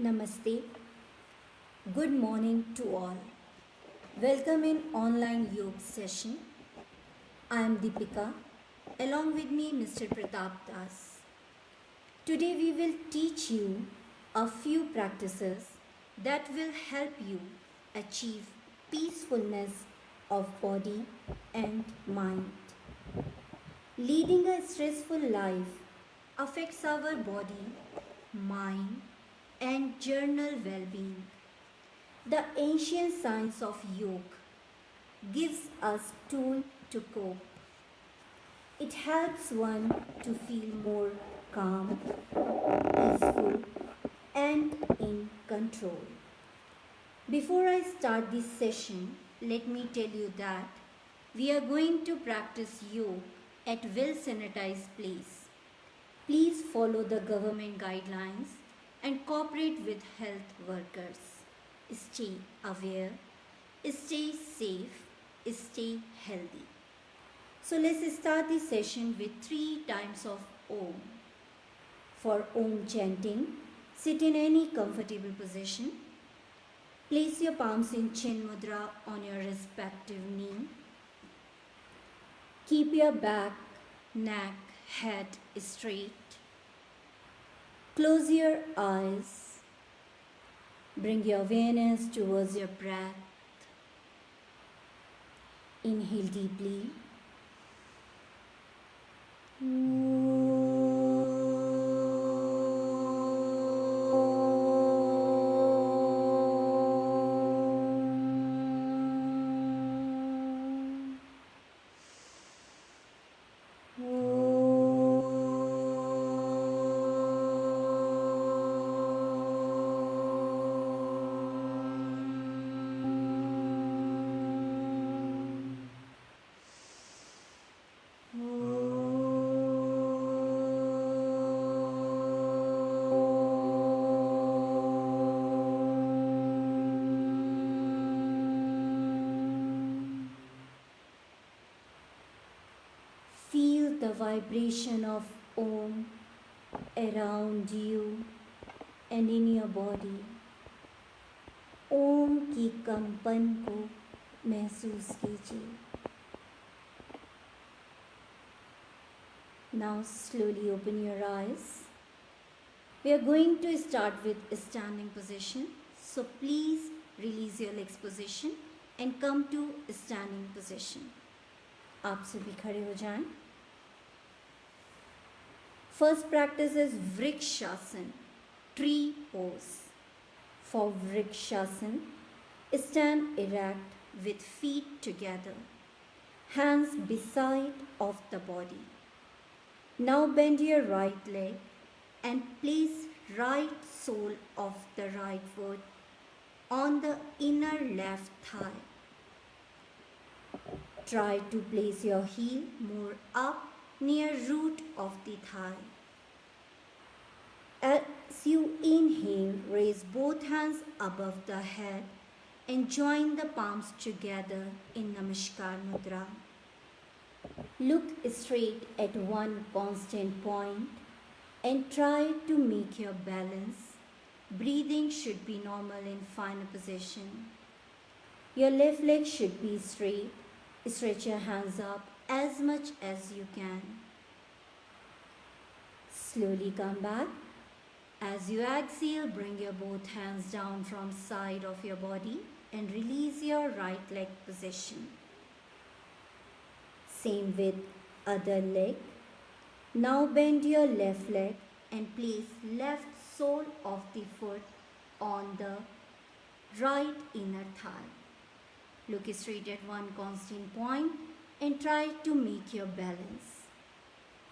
Namaste. Good morning to all. Welcome in online yoga session. I am Deepika. Along with me Mr. Pratap Das. Today we will teach you a few practices that will help you achieve peacefulness of body and mind. Leading a stressful life affects our body, mind, and general well being. The ancient science of yoga gives us tool to cope. It helps one to feel more calm, peaceful, and in control. Before I start this session, let me tell you that we are going to practice yoga at well sanitized place. Please follow the government guidelines and cooperate with health workers. Stay aware, stay safe, stay healthy. So let's start this session with 3 times of Om. For Om chanting, sit in any comfortable position. Place your palms in Chin Mudra on your respective knee. Keep your back, neck, head straight. Close your eyes. Bring your awareness towards your breath. Inhale deeply. Feel the vibration of Om around you and in your body. ओम की कंपन को महसूस कीजिए. Now slowly open your eyes. We are going to start with standing position. So please release your legs position and come to standing position. आप सभी खड़े हो जाएं. First practice is Vrikshasana, tree pose. For Vrikshasana, stand erect with feet together, hands beside of the body. Now bend your right leg and place right sole of the right foot on the inner left thigh. Try to place your heel more up near root of the thigh. As you inhale, raise both hands above the head and join the palms together in Namaskar Mudra. Look straight at one constant point and try to make your balance. Breathing should be normal in final position. Your left leg should be straight. Stretch your hands up as much as you can. Slowly come back. As you exhale, bring your both hands down from side of your body and release your right leg position. Same with other leg. Now bend your left leg and place left sole of the foot on the right inner thigh. Look straight at one constant point and try to make your balance.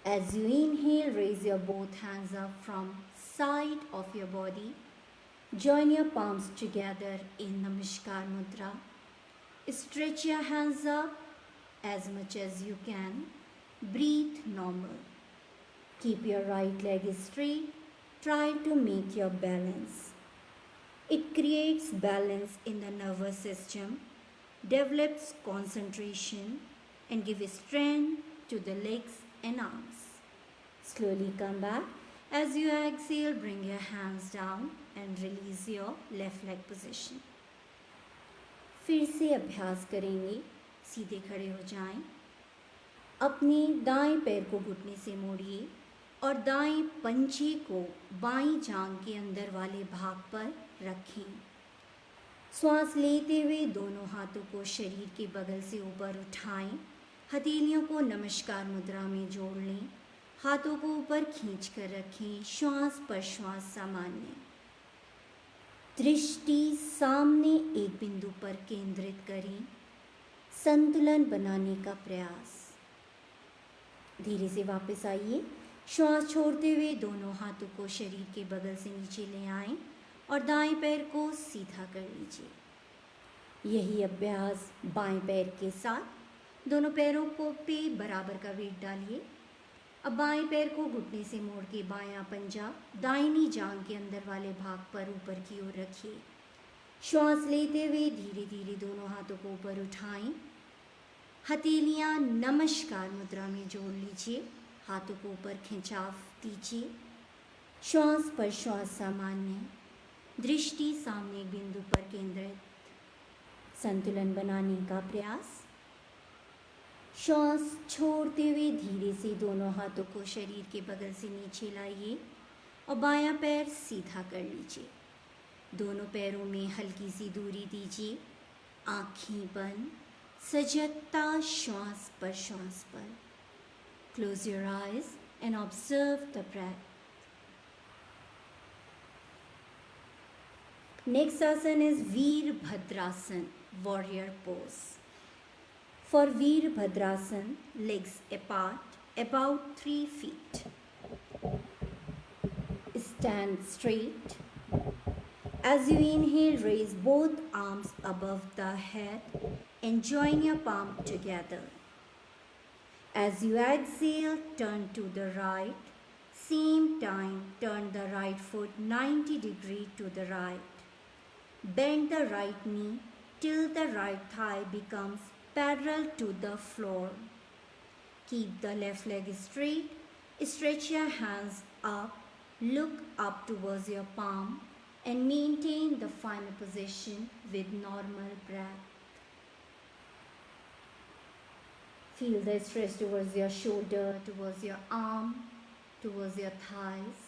As you inhale, raise your both hands up from side of your body. Join your palms together in Namaskar Mudra. Stretch your hands up as much as you can. Breathe normal. Keep your right leg straight. Try to make your balance. It creates balance in the nervous system, develops concentration, and gives strength to the legs and arms. Slowly come back As you exhale, bring your hands down and release your left leg position. फिर से अभ्यास करेंगे। सीधे खड़े हो जाएं। अपने दाएं पैर को घुटने से मोड़िए और दाएं पंजे को बाईं जांघ के अंदर वाले भाग पर रखें। श्वास लेते हुए दोनों हाथों को शरीर के बगल से ऊपर उठाएं। हथेलियों को नमस्कार मुद्रा में जोड़ लें। हाथों को ऊपर खींच कर रखें। श्वास पर श्वास सामान्य। दृष्टि सामने एक बिंदु पर केंद्रित करें। संतुलन बनाने का प्रयास। धीरे से वापस आइए। श्वास छोड़ते हुए दोनों हाथों को शरीर के बगल से नीचे ले आएं और दाएं पैर को सीधा कर लीजिए। यही अभ्यास बाएं पैर के साथ। दोनों पैरों को पे बराबर का वेट डालिए। अब बाएं पैर को घुटने से मोड़ के बायां पंजा दाहिनी जांघ के अंदर वाले भाग पर ऊपर की ओर रखिए। श्वास लेते हुए धीरे धीरे दोनों हाथों को ऊपर उठाएं। हथेलियां नमस्कार मुद्रा में जोड़ लीजिए। हाथों को ऊपर खिंचाव दीजिए। श्वास पर श्वास सामान्य। दृष्टि सामने एक बिंदु पर केंद्रित। संतुलन बनाने का प्रयास। श्वास छोड़ते हुए धीरे से दोनों हाथों को शरीर के बगल से नीचे लाइए और बायां पैर सीधा कर लीजिए। दोनों पैरों में हल्की सी दूरी दीजिए। आँखें बंद। सजगता श्वास पर श्वास पर। Close your eyes and observe the breath. Next asana is Veerbhadrasana, warrior pose. For Veerbhadrasana, legs apart about 3 feet. Stand straight. As you inhale, raise both arms above the head and join your palm together. As you exhale, turn to the right. Same time, turn the right foot 90 degrees to the right. Bend the right knee till the right thigh becomes parallel to the floor. Keep the left leg straight. Stretch your hands up. Look up towards your palm and maintain the final position with normal breath. Feel the stretch towards your shoulder, towards your arm, towards your thighs.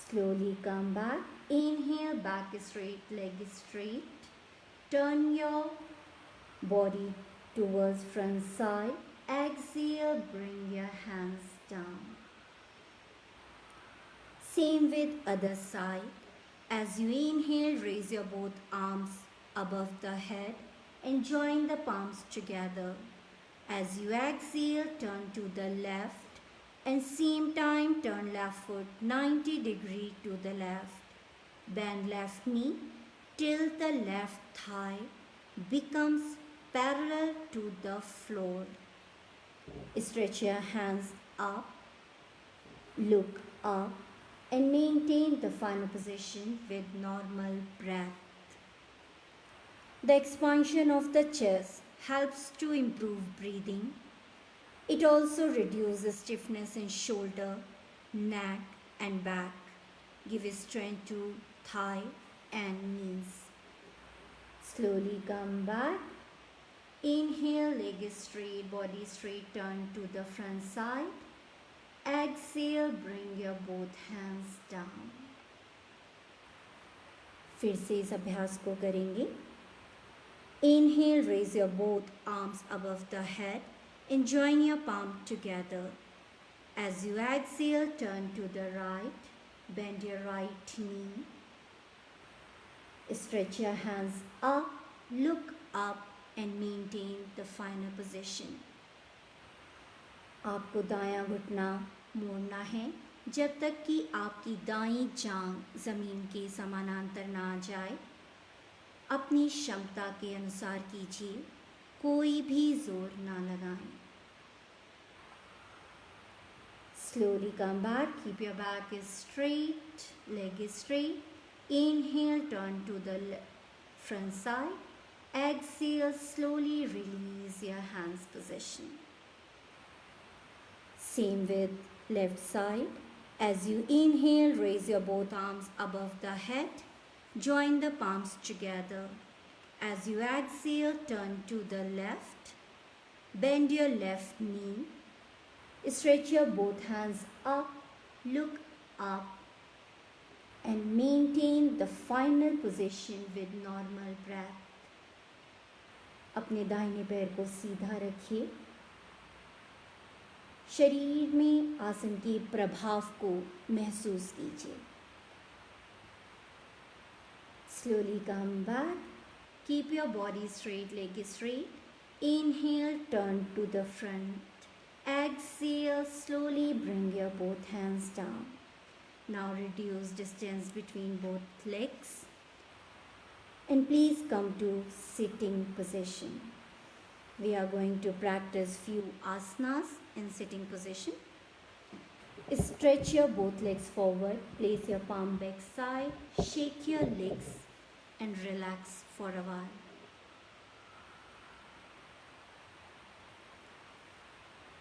Slowly come back. Inhale, back straight, leg straight. Turn your body towards front side. Exhale, bring your hands down. Same with other side. As you inhale, raise your both arms above the head and join the palms together. As you exhale, turn to the left and same time turn left foot 90 degrees to the left. Bend left knee till the left thigh becomes parallel to the floor. Stretch your hands up, look up and maintain the final position with normal breath. The expansion of the chest helps to improve breathing. It also reduces stiffness in shoulder, neck and back. Give strength to thigh and knees. Slowly come back. Inhale, leg straight, body straight, turn to the front side. Exhale, bring your both hands down. फिर से इस अभ्यास को करेंगे. Inhale, raise your both arms above the head and join your palm together. As you exhale, turn to the right, bend your right knee. Stretch your hands up, look up and maintain the final position. आपको दायां घुटना मोड़ना है जब तक कि आपकी दाईं जांघ ज़मीन के समानांतर ना आ जाए. अपनी क्षमता के अनुसार कीजिए, कोई भी जोर ना लगाएं. Slowly come back, keep your back straight, leg straight. Inhale, turn to the front side. Exhale, slowly release your hands position. Same with left side. As you inhale, raise your both arms above the head. Join the palms together. As you exhale, turn to the left. Bend your left knee. Stretch your both hands up. Look up. And maintain the final position with normal breath. अपने दाहिने पैर को सीधा रखिए. शरीर में आसन के प्रभाव को महसूस कीजिए. Slowly come back. Keep your body straight, leg straight. Inhale, turn to the front. Exhale, slowly bring your both hands down. Now reduce distance between both legs. And please come to sitting position. We are going to practice few asanas in sitting position. Stretch your both legs forward. Place your palm back side. Shake your legs and relax for a while.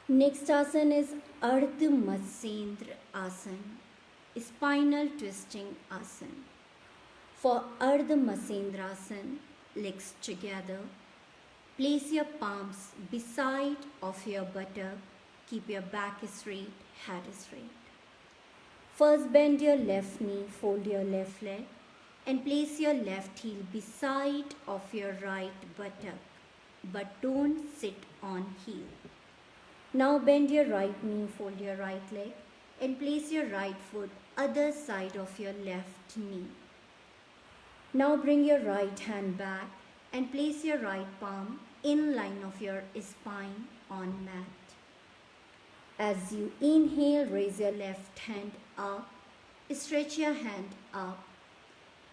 Next asana is Ardha Matsendra Asana, spinal twisting asana. For Ardha Matsendra Asana, legs together. Place your palms beside of your buttock. Keep your back straight, head straight. First bend your left knee, fold your left leg and place your left heel beside of your right buttock, but don't sit on heel. Now bend your right knee, fold your right leg and place your right foot other side of your left knee. Now bring your right hand back and place your right palm in line of your spine on mat. As you inhale, raise your left hand up, stretch your hand up.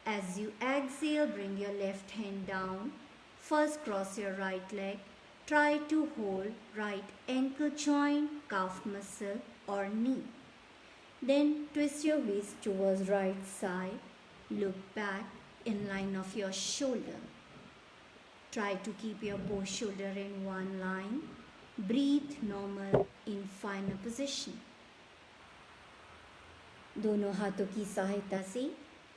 As you exhale, bring your left hand down. First cross your right leg. Try to hold right ankle joint, calf muscle or knee. Then twist your waist towards right side. Look back in line of your shoulder. Try to keep your both shoulder in one line. Breathe normal in final position. दोनों हाथों की सहायता से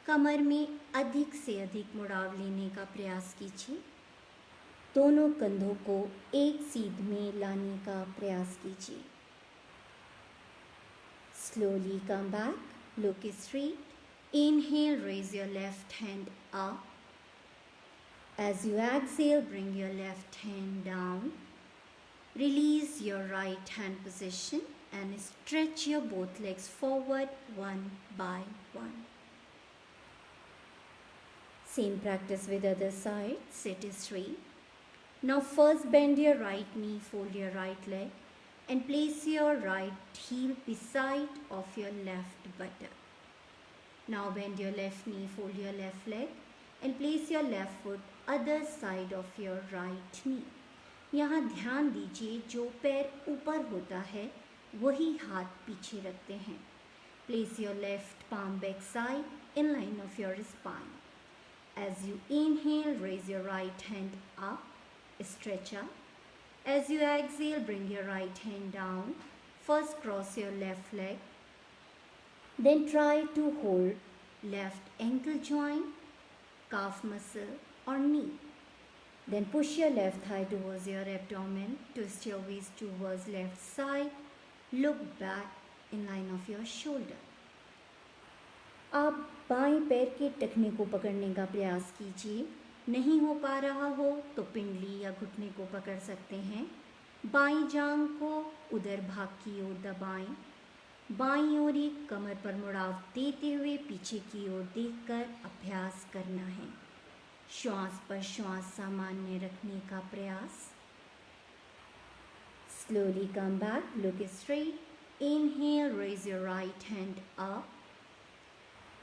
कमर में अधिक से अधिक मुड़ाव लेने का प्रयास कीजिए. दोनों कंधों को एक सीध में लाने का प्रयास कीजिए. Slowly come back. Look straight. Inhale, raise your left hand up. As you exhale, bring your left hand down. Release your right hand position and stretch your both legs forward one by one. Same practice with other side. Sit straight. Now first bend your right knee, fold your right leg and place your right heel beside of your left buttock. Now bend your left knee, fold your left leg and place your left foot other side of your right knee. यहाँ ध्यान दीजिए, जो पैर ऊपर होता है वही हाथ पीछे रखते हैं. Place your left palm back side in line of your spine. As you inhale, raise your right hand up, stretch up. As you exhale, bring your right hand down. First cross your left leg. Then try to hold left ankle joint, calf muscle or knee. Then push your left thigh towards your abdomen. Twist your waist towards left side. Look back in line of your shoulder. आप बाएं पैर के टखने को पकड़ने का प्रयास कीजिए. नहीं हो पा रहा हो तो पिंडली या घुटने को पकड़ सकते हैं. बाईं जांघ को उधर भाग की ओर दबाएं. बाईं ओर एक कमर पर मुड़ाव देते हुए पीछे की ओर देखकर अभ्यास करना है. श्वास पर श्वास सामान्य रखने का प्रयास. Slowly come back. Look straight. Inhale, raise your right hand up.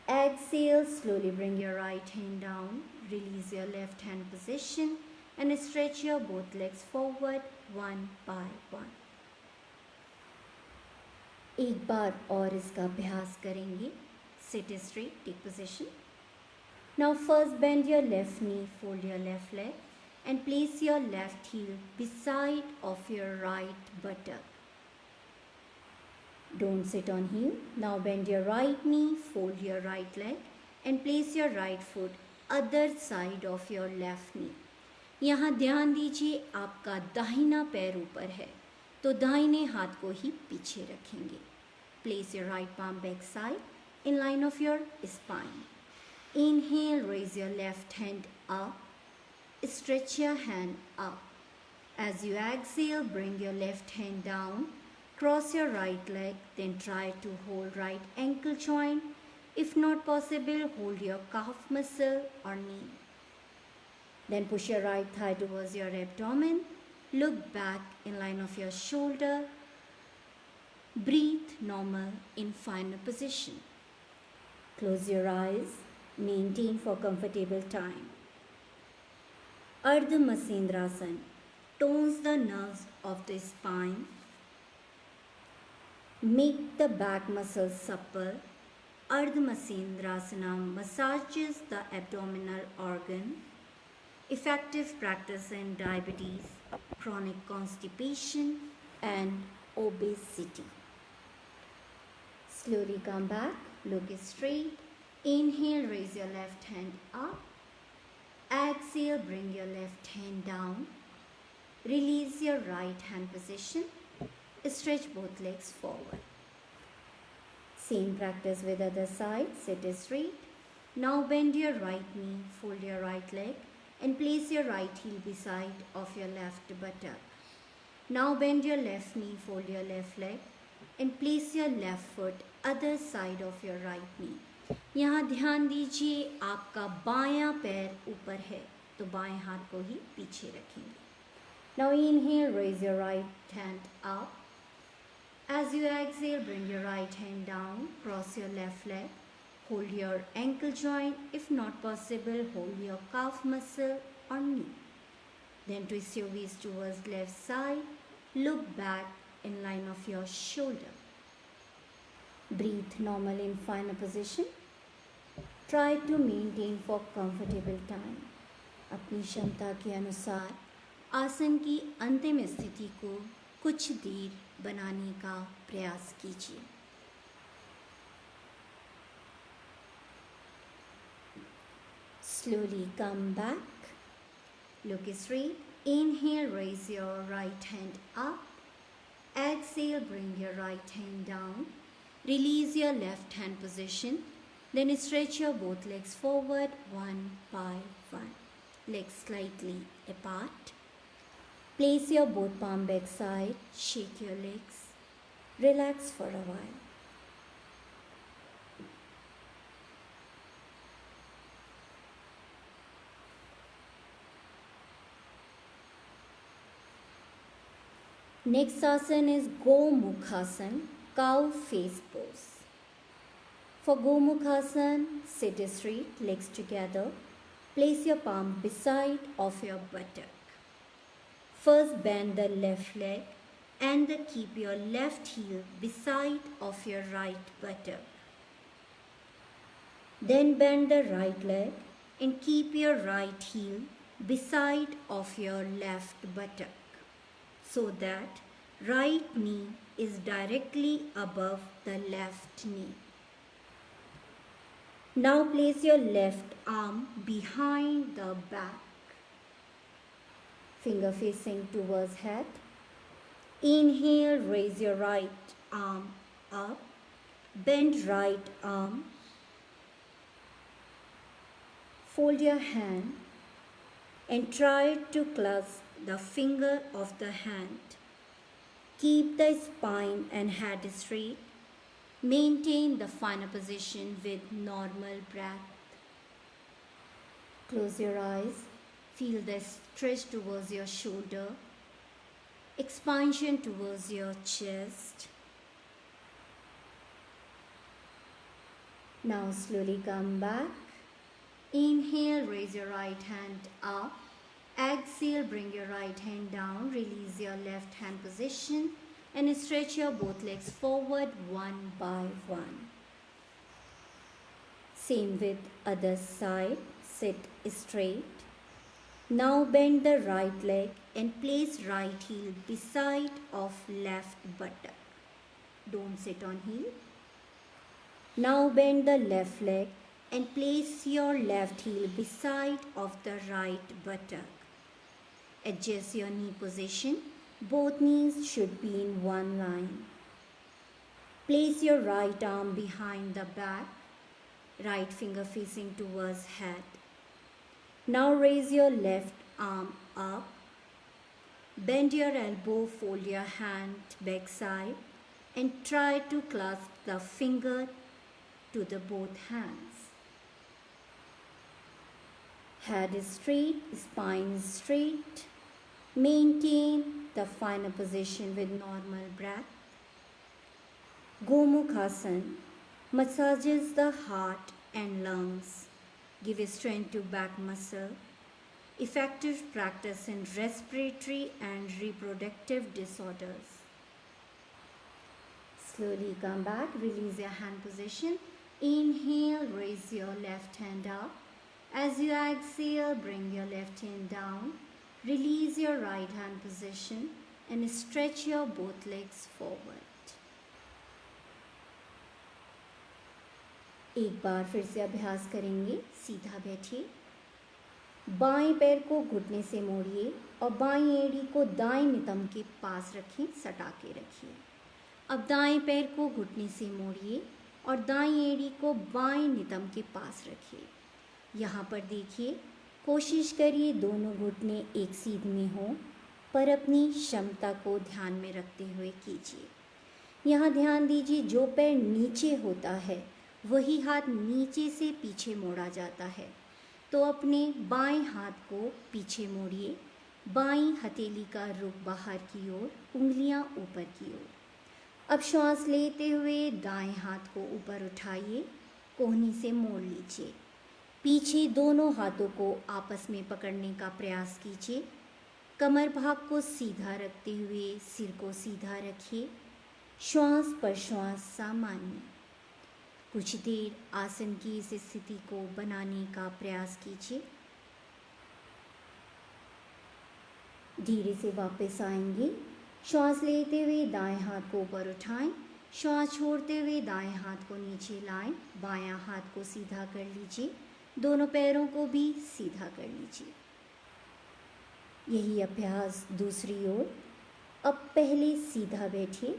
Exhale, slowly bring your right hand down. Release your left hand position and stretch your both legs forward one by one. एक बार और इसका अभ्यास करेंगे. Sit straight, take position. Now first bend your left knee, fold your left leg and place your left heel beside of your right buttock. Don't sit on heel. Now bend your right knee, fold your right leg and place your right foot other side of your left knee. यहाँ ध्यान दीजिए आपका दाहिना पैर ऊपर है तो दाहिने हाथ को ही पीछे रखेंगे. Place your right palm back side in line of your spine. Inhale, raise your left hand up. Stretch your hand up. As you exhale, bring your left hand down. Cross your right leg, then try to hold right ankle joint. If not possible, hold your calf muscle or knee. Then push your right thigh towards your abdomen. Look back in line of your shoulder. Breathe normal in final position. Close your eyes. Maintain for comfortable time. Ardha Matsyendrasana tones the nerves of the spine. Make the back muscles supple. Ardha Matsyendrasana massages the abdominal organ. Effective practice in diabetes, chronic constipation, and obesity. Slowly come back, look straight. Inhale, raise your left hand up. Exhale, bring your left hand down. Release your right hand position. Stretch both legs forward. Same practice with other side. Sit straight. Now bend your right knee, fold your right leg and place your right heel beside of your left buttock. Now bend your left knee, fold your left leg and place your left foot other side of your right knee. यहाँ ध्यान दीजिए आपका बायां पैर ऊपर है तो बाएं हाथ को ही पीछे रखेंगे. Now inhale, raise your right hand up. As you exhale, bring your right hand down, cross your left leg, hold your ankle joint. If not possible, hold your calf muscle or knee. Then twist your waist towards left side. Look back in line of your shoulder. Breathe normal in final position. Try to maintain for comfortable time. अपनी क्षमता के अनुसार आसन की अंतिम स्थिति को कुछ देर बनाने का प्रयास कीजिए. Slowly come back. Look straight. Inhale, raise your right hand up. Exhale, bring your right hand down. Release your left hand position. Then stretch your both legs forward one by one. Legs slightly apart. Place your both palm back side. Shake your legs. Relax for a while. Next asana is Gomukhasana, cow face pose. For Gomukhasana, sit straight, legs together. Place your palm beside of your buttock. First bend the left leg and keep your left heel beside of your right buttock. Then bend the right leg and keep your right heel beside of your left buttock so that right knee is directly above the left knee. Now place your left arm behind the back. Finger facing towards head. Inhale, raise your right arm up. Bend right arm. Fold your hand and try to clasp the finger of the hand. Keep the spine and head straight. Maintain the final position with normal breath. Close your eyes. Feel the stretch towards your shoulder. Expansion towards your chest. Now slowly come back. Inhale, raise your right hand up. Exhale, bring your right hand down. Release your left hand position and stretch your both legs forward one by one. Same with other side. Sit straight. Now bend the right leg and place right heel beside of left buttock. Don't sit on heel. Now bend the left leg and place your left heel beside of the right buttock. Adjust your knee position. Both knees should be in one line. Place your right arm behind the back, right finger facing towards head. Now raise your left arm up. Bend your elbow, fold your hand back side and try to clasp the finger to the both hands. Head is straight, spine is straight. Maintain the final position with normal breath. Gomukhasana massages the heart and lungs. Give strength to back muscle. Effective practice in respiratory and reproductive disorders. Slowly come back, release your hand position. Inhale, raise your left hand up. As you exhale, bring your left hand down. Release your right hand position and stretch your both legs forward. एक बार फिर से अभ्यास करेंगे। सीधा बैठिए, बाएं पैर को घुटने से मोड़िए और बाईं एड़ी को दाएं नितंब के पास रखें, सटा के रखिए। अब दाएं पैर को घुटने से मोड़िए और दाईं एड़ी को बाएं नितंब के पास रखिए। यहाँ पर देखिए, कोशिश करिए दोनों घुटने एक सीध में हों, पर अपनी क्षमता को ध्यान में रखते हुए कीजिए। यहाँ ध्यान दीजिए, जो पैर नीचे होता है वही हाथ नीचे से पीछे मोड़ा जाता है, तो अपने बाएं हाथ को पीछे मोड़िए। बाईं हथेली का रुख बाहर की ओर, उंगलियां ऊपर की ओर। अब श्वास लेते हुए दाएं हाथ को ऊपर उठाइए, कोहनी से मोड़ लीजिए। पीछे दोनों हाथों को आपस में पकड़ने का प्रयास कीजिए। कमर भाग को सीधा रखते हुए सिर को सीधा रखिए। श्वास पर श्वास सामान्य। कुछ देर आसन की इस स्थिति को बनाने का प्रयास कीजिए। धीरे से वापस आएंगे। श्वास लेते हुए दाएं हाथ को ऊपर उठाएं, श्वास छोड़ते हुए दाएं हाथ को नीचे लाएं, बायां हाथ को सीधा कर लीजिए, दोनों पैरों को भी सीधा कर लीजिए। यही अभ्यास दूसरी ओर। अब पहले सीधा बैठिए,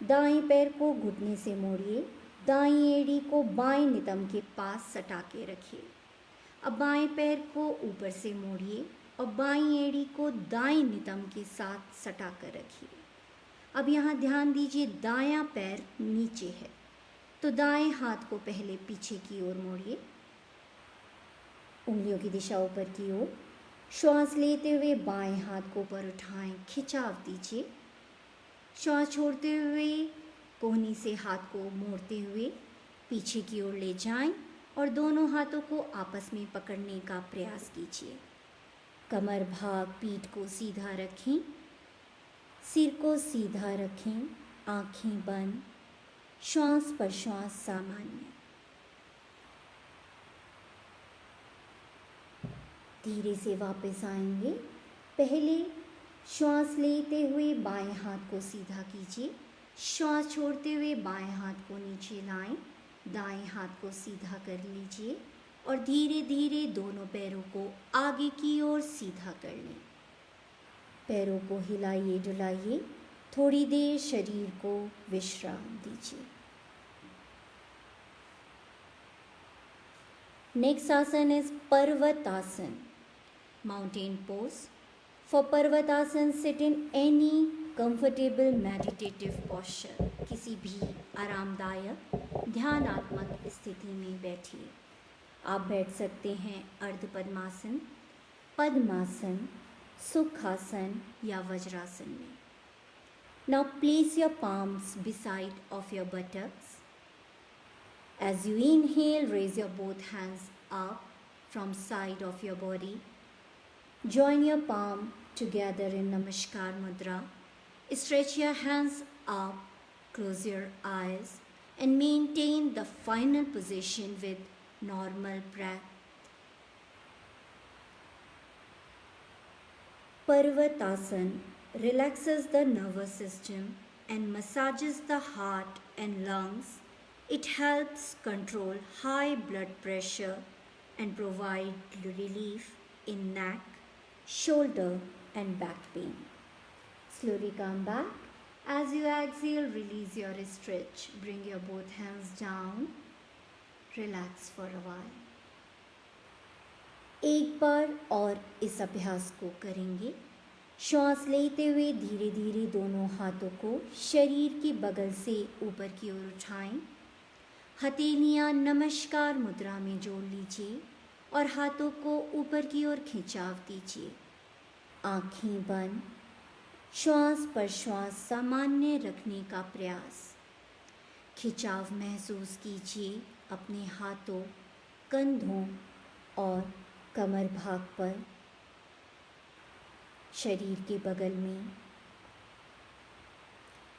दाएं पैर को घुटने से मोड़िए, दाईं एड़ी को बाएं नितंब के पास सटा के रखिए। अब बाएं पैर को ऊपर से मोड़िए और बाईं एड़ी को दाईं नितंब के साथ सटा कर रखिए। अब यहाँ ध्यान दीजिए, दायां पैर नीचे है, तो दाएं हाथ को पहले पीछे की ओर मोड़िए, उंगलियों की दिशा ऊपर की ओर। श्वास लेते हुए बाएं हाथ को ऊपर उठाएं, खिंचाव दीजिए। श्वास छोड़ते हुए कोहनी से हाथ को मोड़ते हुए पीछे की ओर ले जाएं और दोनों हाथों को आपस में पकड़ने का प्रयास कीजिए। कमर भाग, पीठ को सीधा रखें, सिर को सीधा रखें, आंखें बंद। श्वास पर श्वास सामान्य। धीरे से वापस आएंगे। पहले श्वास लेते हुए बाएं हाथ को सीधा कीजिए, श्वास छोड़ते हुए बाएं हाथ को नीचे लाएं, दाएं हाथ को सीधा कर लीजिए और धीरे धीरे दोनों पैरों को आगे की ओर सीधा कर लें। पैरों को हिलाइए डुलाइए, थोड़ी देर शरीर को विश्राम दीजिए। Next asana is Parvatasana, mountain pose. For Parvatasana, sit in any comfortable meditative posture, किसी भी आरामदायक ध्यानात्मक स्थिति में बैठिए। आप बैठ सकते हैं अर्ध पद्मासन, पद्मासन, सुखासन या वज्रासन में। Now place your palms beside of your buttocks. As you inhale, raise your both hands up from side of your body. Join your palm together in Namaskar Mudra. Stretch your hands up, close your eyes and maintain the final position with normal breath. Parvatasana relaxes the nervous system and massages the heart and lungs. It helps control high blood pressure and provide relief in neck, shoulder and back pain. Slowly come back. As you exhale, release your stretch. Bring your both hands down. Relax for a while. एक बार और इस अभ्यास को करेंगे। श्वास लेते हुए धीरे धीरे दोनों हाथों को शरीर के बगल से ऊपर की ओर उठाएं। हथेलियां नमस्कार मुद्रा में जोड़ लीजिए और हाथों को ऊपर की ओर खिंचाव दीजिए। आँखें बंद। श्वास पर श्वास सामान्य रखने का प्रयास। खिंचाव महसूस कीजिए अपने हाथों, कंधों और कमर भाग पर, शरीर के बगल में।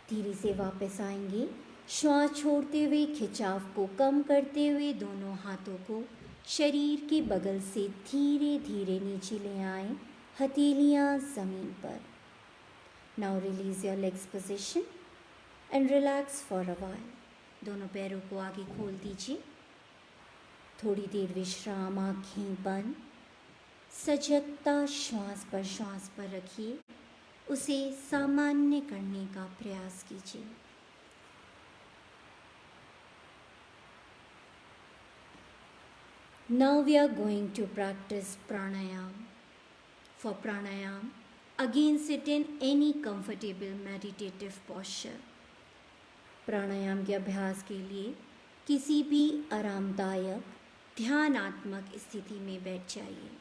धीरे से वापस आएंगे। श्वास छोड़ते हुए खिंचाव को कम करते हुए दोनों हाथों को शरीर के बगल से धीरे धीरे नीचे ले आएं। हथेलियां जमीन पर। Now release your legs position and relax for a while. दोनों पैरों को आगे खोल दीजिए। थोड़ी देर विश्राम, आँखें बंद। सजगता श्वास पर रखिए। उसे सामान्य करने का प्रयास कीजिए। Now we are going to practice pranayam. For pranayam, again sit in any comfortable meditative posture. प्राणायाम के अभ्यास के लिए किसी भी आरामदायक ध्यानात्मक स्थिति में बैठ जाइए।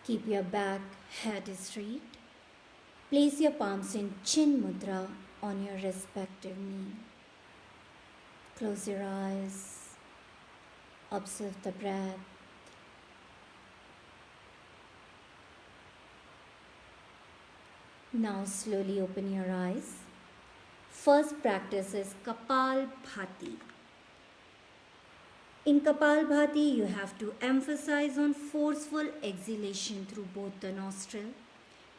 Keep your back, head straight. Place your palms in chin mudra on your respective knee. Close your eyes. Observe the breath. Now slowly open your eyes. First practice is Kapalbhati. In Kapalbhati, you have to emphasize on forceful exhalation through both the nostril,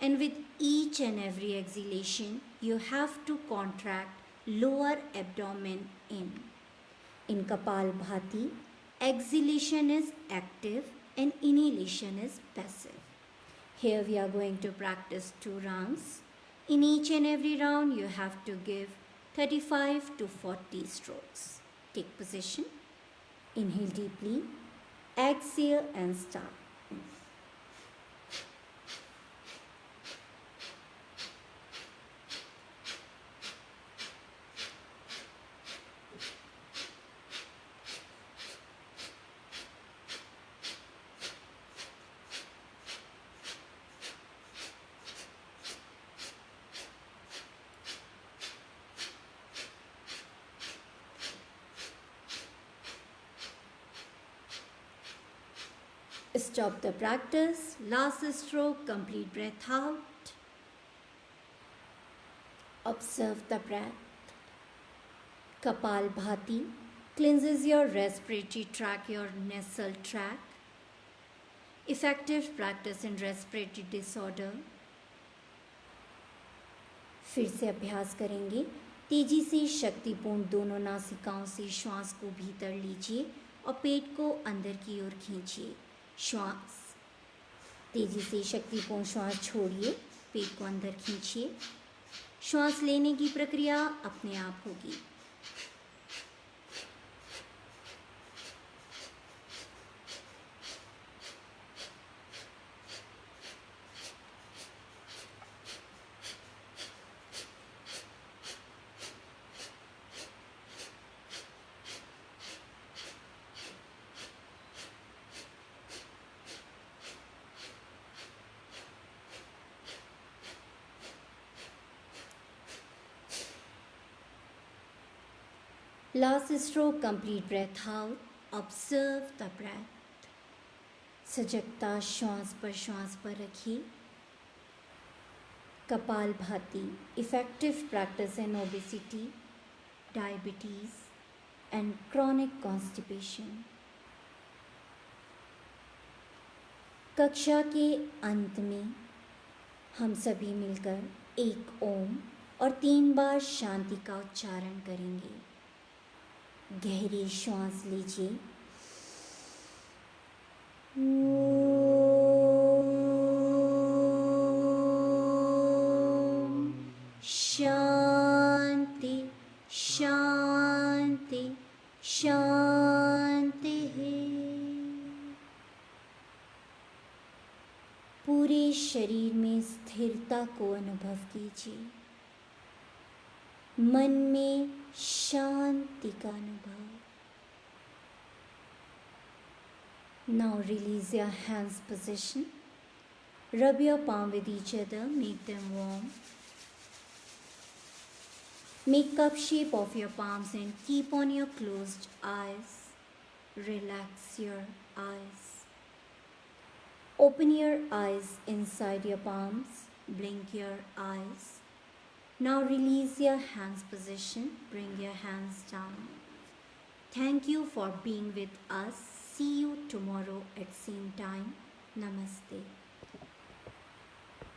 and with each and every exhalation, you have to contract lower abdomen in. In Kapalbhati, exhalation is active and inhalation is passive. Here we are going to practice 2 rounds. In each and every round, you have to give 35 to 40 strokes. Take position. Inhale deeply. Exhale and start. Stop the practice. Last stroke, complete breath out. Observe the breath. Kapalbhati cleanses your respiratory tract, your nasal tract. Effective practice in respiratory disorder. फिर से अभ्यास करेंगे। तेजी से शक्तिपूर्ण दोनों नासिकाओं से श्वास को भीतर लीजिए और पेट को अंदर की ओर खींचिए। श्वास तेजी से शक्तिपूर्ण श्वास छोड़िए, पेट को अंदर खींचिए। श्वास लेने की प्रक्रिया अपने आप होगी। Last stroke, complete breath out. Observe the breath. सजगता श्वास पर रखिए। Kapalbhati, effective practice in obesity, diabetes and chronic constipation. कक्षा के अंत में हम सभी मिलकर एक ओम और 3 बार शांति का उच्चारण करेंगे। गहरी श्वास लीजिए। शांति शांति शांति है। पूरे शरीर में स्थिरता को अनुभव कीजिए। मन में शांति का अनुभव। Now release your hands position. Rub your palm with each other, make them warm. Make cup shape of your palms and keep on your closed eyes. Relax your eyes. Open your eyes inside your palms. Blink your eyes. Now release your hands position. Bring your hands down. Thank you for being with us. See you tomorrow at same time. Namaste.